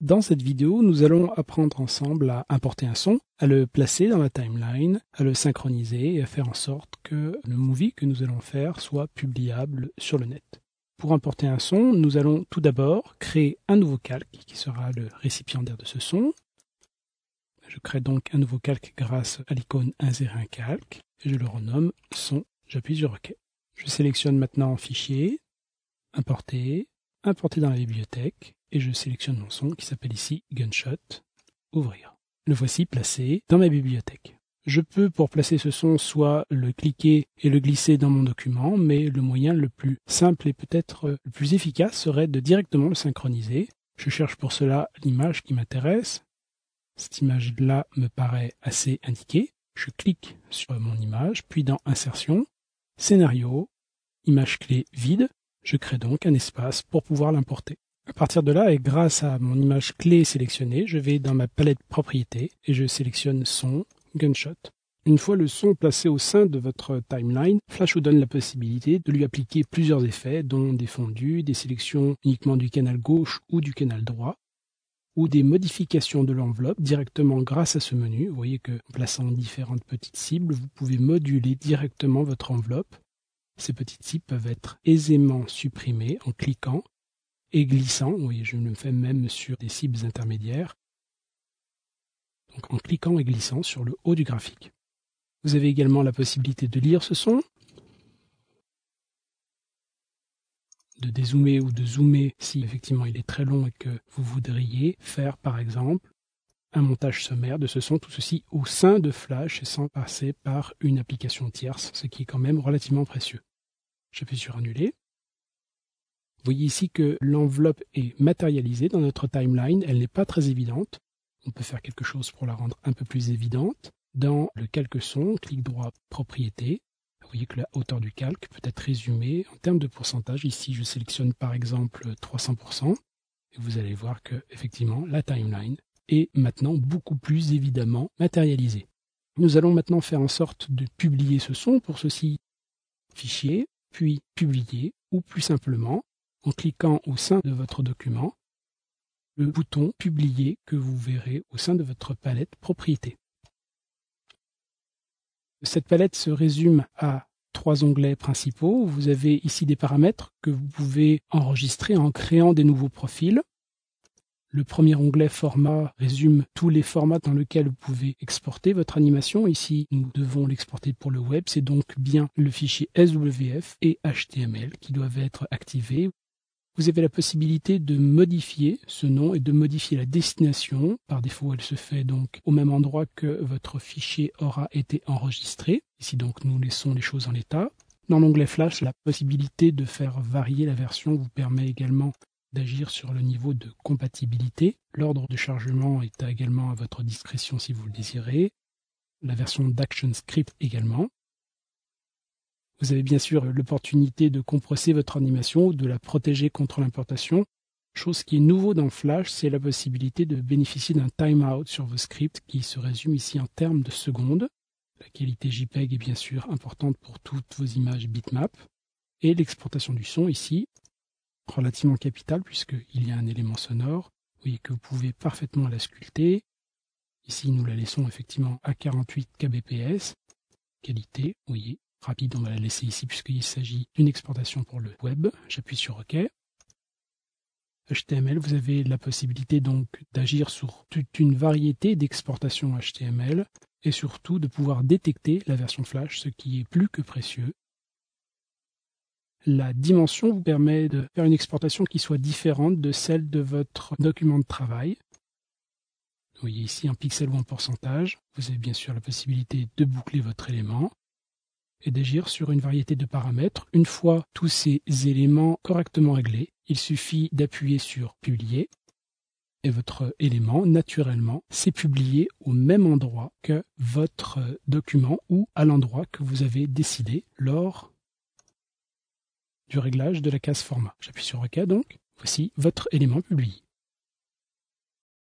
Dans cette vidéo, nous allons apprendre ensemble à importer un son, à le placer dans la timeline, à le synchroniser et à faire en sorte que le movie que nous allons faire soit publiable sur le net. Pour importer un son, nous allons tout d'abord créer un nouveau calque qui sera le récipiendaire de ce son. Je crée donc un nouveau calque grâce à l'icône Insérer un calque et je le renomme son. J'appuie sur OK. Je sélectionne maintenant Fichier, Importer, Importer dans la bibliothèque et je sélectionne mon son qui s'appelle ici Gunshot, Ouvrir. Le voici placé dans ma bibliothèque. Je peux, pour placer ce son, soit le cliquer et le glisser dans mon document, mais le moyen le plus simple et peut-être le plus efficace serait de directement le synchroniser. Je cherche pour cela l'image qui m'intéresse. Cette image-là me paraît assez indiquée. Je clique sur mon image, puis dans Insertion, Scénario, Image clé vide. Je crée donc un espace pour pouvoir l'importer. À partir de là, et grâce à mon image clé sélectionnée, je vais dans ma palette Propriétés et je sélectionne Son, Gunshot. Une fois le son placé au sein de votre timeline, Flash vous donne la possibilité de lui appliquer plusieurs effets, dont des fondus, des sélections uniquement du canal gauche ou du canal droit, ou des modifications de l'enveloppe directement grâce à ce menu. Vous voyez que, en plaçant différentes petites cibles, vous pouvez moduler directement votre enveloppe. Ces petites cibles peuvent être aisément supprimées en cliquant et glissant. Vous voyez, je le fais même sur des cibles intermédiaires. Donc en cliquant et glissant sur le haut du graphique. Vous avez également la possibilité de lire ce son, de dézoomer ou de zoomer si effectivement il est très long et que vous voudriez faire par exemple un montage sommaire de ce son, tout ceci au sein de Flash et sans passer par une application tierce, ce qui est quand même relativement précieux. J'appuie sur Annuler. Vous voyez ici que l'enveloppe est matérialisée dans notre timeline, elle n'est pas très évidente. On peut faire quelque chose pour la rendre un peu plus évidente. Dans le calque son, clic droit Propriétés. Vous voyez que la hauteur du calque peut être résumée en termes de pourcentage. Ici, je sélectionne par exemple 300%. Et vous allez voir que effectivement la timeline est maintenant beaucoup plus évidemment matérialisée. Nous allons maintenant faire en sorte de publier ce son. Pour ceci, Fichier, puis Publier, ou plus simplement, en cliquant au sein de votre document, le bouton Publier que vous verrez au sein de votre palette Propriétés. Cette palette se résume à 3 onglets principaux. Vous avez ici des paramètres que vous pouvez enregistrer en créant des nouveaux profils. Le premier onglet Format résume tous les formats dans lesquels vous pouvez exporter votre animation. Ici, nous devons l'exporter pour le web. C'est donc bien le fichier SWF et HTML qui doivent être activés. Vous avez la possibilité de modifier ce nom et de modifier la destination. Par défaut, elle se fait donc au même endroit que votre fichier aura été enregistré. Ici donc, nous laissons les choses en l'état. Dans l'onglet Flash, la possibilité de faire varier la version vous permet également d'agir sur le niveau de compatibilité. L'ordre de chargement est également à votre discrétion si vous le désirez. La version d'ActionScript également. Vous avez bien sûr l'opportunité de compresser votre animation ou de la protéger contre l'importation. Chose qui est nouveau dans Flash, c'est la possibilité de bénéficier d'un timeout sur vos scripts qui se résume ici en termes de secondes. La qualité JPEG est bien sûr importante pour toutes vos images bitmap. Et l'exportation du son ici, relativement capitale puisqu'il y a un élément sonore. Vous voyez que vous pouvez parfaitement la sculpter. Ici, nous la laissons effectivement à 48 kbps. Qualité, vous voyez. Rapide, on va la laisser ici puisqu'il s'agit d'une exportation pour le web. J'appuie sur OK. HTML, vous avez la possibilité donc d'agir sur toute une variété d'exportations HTML et surtout de pouvoir détecter la version Flash, ce qui est plus que précieux. La dimension vous permet de faire une exportation qui soit différente de celle de votre document de travail. Vous voyez ici en pixel ou en pourcentage. Vous avez bien sûr la possibilité de boucler votre élément et d'agir sur une variété de paramètres. Une fois tous ces éléments correctement réglés, il suffit d'appuyer sur Publier et votre élément, naturellement, s'est publié au même endroit que votre document ou à l'endroit que vous avez décidé lors du réglage de la case format. J'appuie sur OK donc. Voici votre élément publié.